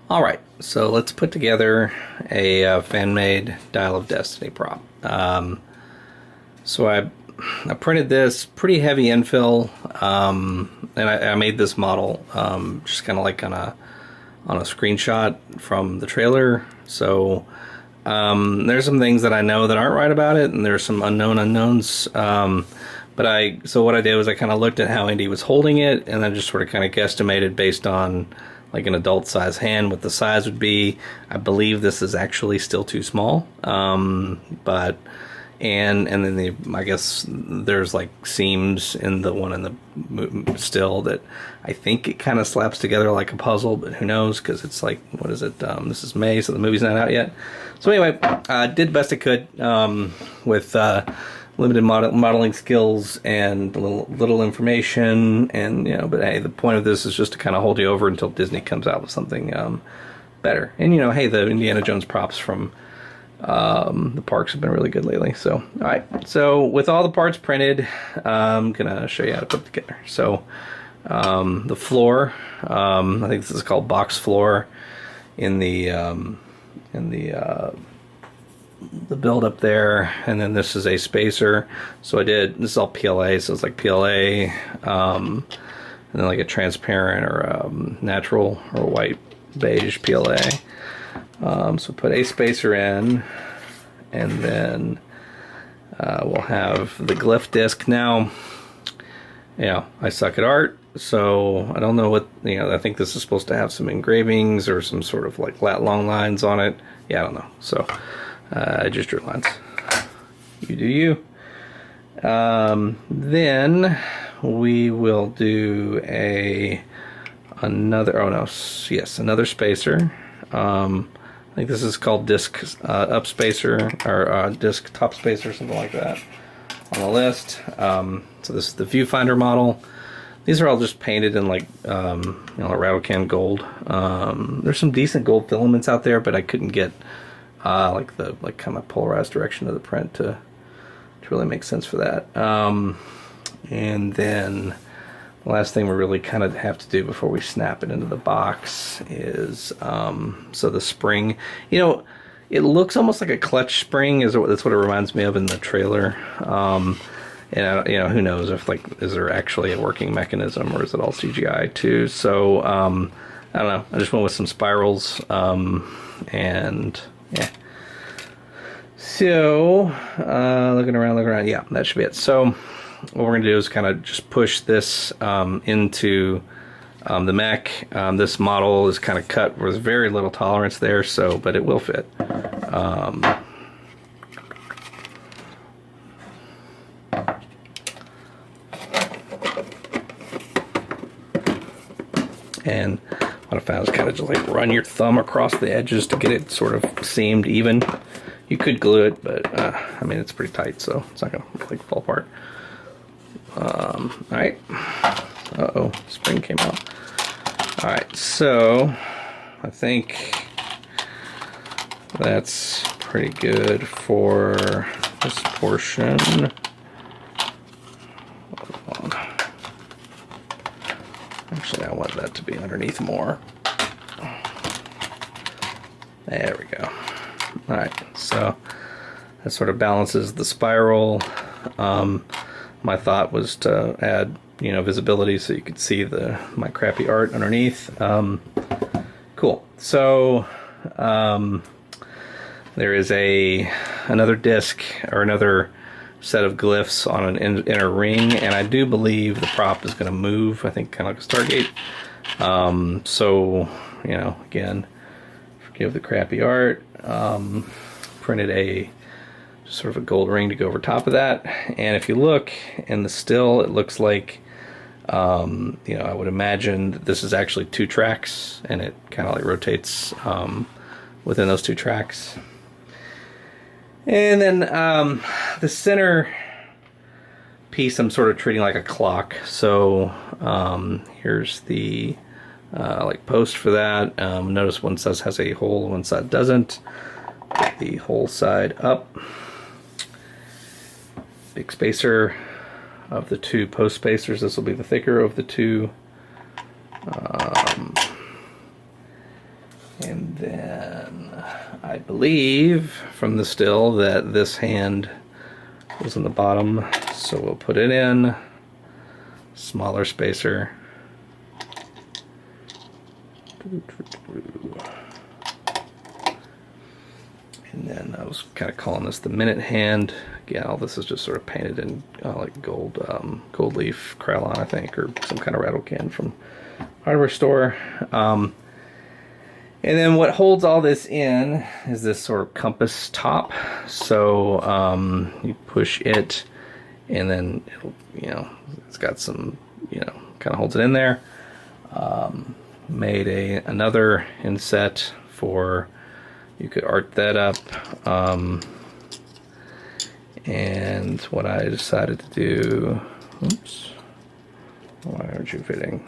Alright, so let's put together a fan-made Dial of Destiny prop. So I printed this pretty heavy infill, and I made this model just kind of like on a screenshot from the trailer. So there's some things that I know that aren't right about it, and there's some unknown unknowns. So what I did was I kind of looked at how Indy was holding it, and then just sort of kind of guesstimated based on like an adult size hand what the size would be. I believe this is actually still too small, but and then I guess there's like seams in the one in the still that I think it kind of slaps together like a puzzle, but who knows, because it's like, what is it, this is May, so the movie's not out yet. So anyway, did the best I could with limited modeling skills and little information, and but hey, the point of this is just to kind of hold you over until Disney comes out with something better. And hey, the Indiana Jones props from the parks have been really good lately. So alright, so with all the parts printed, I'm gonna show you how to put it together. So the floor, I think this is called box floor in the build up there, and then this is a spacer. So this is all PLA, so it's like PLA, and then like a transparent or natural or white beige PLA. So put a spacer in, and then we'll have the glyph disc. Now, I suck at art, so I don't know what, I think this is supposed to have some engravings or some sort of like long lines on it. Yeah, I don't know. So I just drew lines. You do you. Then we will do another spacer. I think this is called disc up spacer or disc top spacer, something like that on the list. So this is the viewfinder model. These are all just painted in like rattle can gold. There's some decent gold filaments out there, but I couldn't get like kind of polarized direction of the print to really make sense for that. And then the last thing we really kind of have to do before we snap it into the box is so the spring, it looks almost like a clutch spring. That's what it reminds me of in the trailer. And who knows if is there actually a working mechanism, or is it all CGI too? So I don't know. I just went with some spirals, and yeah. So looking around, yeah, that should be it. So what we're gonna do is kind of just push this into the mech. This model is kind of cut with very little tolerance there, but it will fit. And what I found is kind of just like run your thumb across the edges to get it sort of seamed even. You could glue it, but I mean, it's pretty tight, so it's not gonna like fall apart. All right. Uh-oh, spring came out. All right, so I think that's pretty good for this portion. Hold on. Actually, I want that to be underneath more. There we go. All right, so that sort of balances the spiral. My thought was to add, visibility so you could see my crappy art underneath. Cool. So there is another disc or another set of glyphs on an inner ring, and I do believe the prop is going to move. I think kind of like a Stargate. So again, forgive the crappy art. Printed sort of a gold ring to go over top of that, and if you look in the still, it looks like I would imagine that this is actually 2 tracks, and it kind of like rotates within those 2 tracks. And then the center piece I'm sort of treating like a clock. So here's the post for that. Notice one side has a hole, one side doesn't. Put the whole side up. Big spacer of the 2 post spacers. This will be the thicker of the 2. then I believe from the still that this hand was in the bottom, so we'll put it in, smaller spacer. And then I was kind of calling this the minute hand. Again, all this is just sort of painted in like gold leaf Krylon, I think, or some kind of rattle can from hardware store. And then what holds all this in is this sort of compass top. So you push it, and then it'll, it's got some, kind of holds it in there. Made another inset for, you could art that up. And what I decided to do, oops, why aren't you fitting?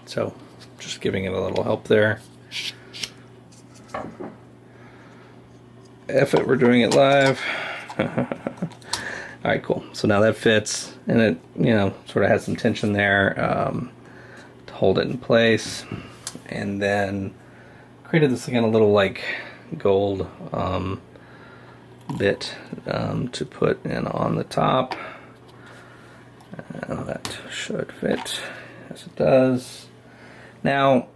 So, just giving it a little help there. If it were doing it live. Alright, cool. So now that fits, and it, sort of has some tension there to hold it in place. And then created this again, a little like gold bit to put in on the top. That should fit, as it does. Now,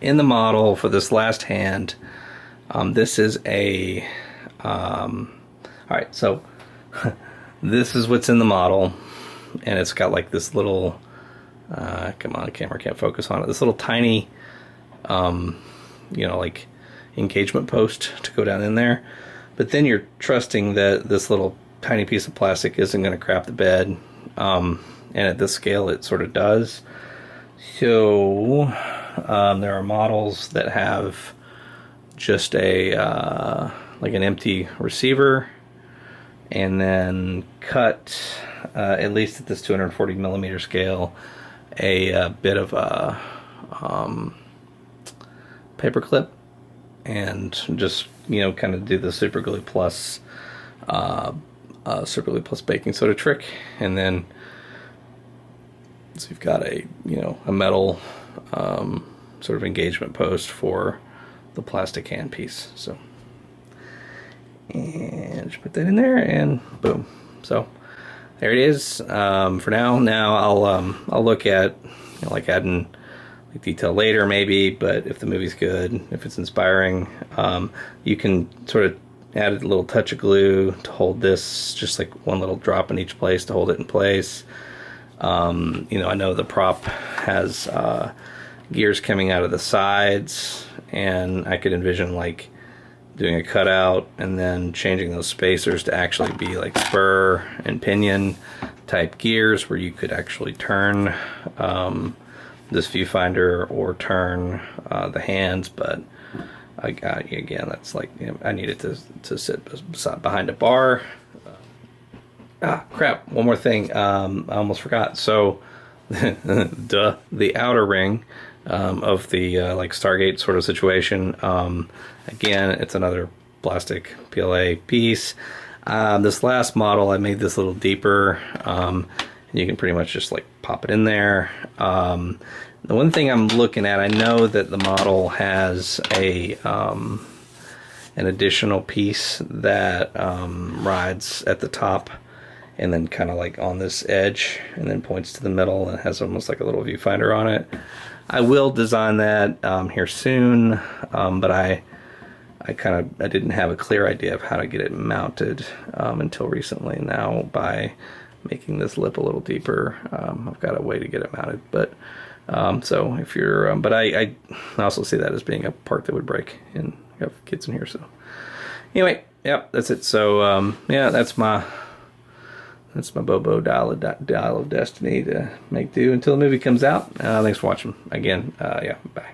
in the model for this last hand, this is a alright, so this is what's in the model, and it's got like this little come on, camera can't focus on it, this little tiny like engagement post to go down in there, but then you're trusting that this little tiny piece of plastic isn't going to crap the bed, and at this scale it sort of does. So there are models that have just a like an empty receiver, and then cut at least at this 240 millimeter scale a bit of a paper clip, and just kind of do the super glue plus baking soda trick, and then so you've got a metal sort of engagement post for the plastic hand piece. So, and just put that in there, and boom. So there it is for now. Now I'll look at like adding like detail later maybe, but if the movie's good, if it's inspiring, you can sort of add a little touch of glue to hold this, just like one little drop in each place to hold it in place. I know the prop has gears coming out of the sides, and I could envision like doing a cutout and then changing those spacers to actually be like spur and pinion type gears, where you could actually turn this viewfinder or turn the hands. But again, that's like, I need it to sit behind a bar. Crap, one more thing, I almost forgot. So the outer ring of the like Stargate sort of situation, again, it's another plastic PLA piece. This last model, I made this a little deeper, and you can pretty much just like pop it in there. The one thing I'm looking at, I know that the model has an additional piece that rides at the top and then kind of like on this edge and then points to the middle and has almost like a little viewfinder on it. I will design that here soon, but I didn't have a clear idea of how to get it mounted until recently. Now, by making this lip a little deeper, I've got a way to get it mounted. But so if you're, but I also see that as being a part that would break, and I have kids in here. So anyway, yep, that's it. So yeah, that's my Bobo Dial of Destiny to make do until the movie comes out. Thanks for watching again. Yeah, bye.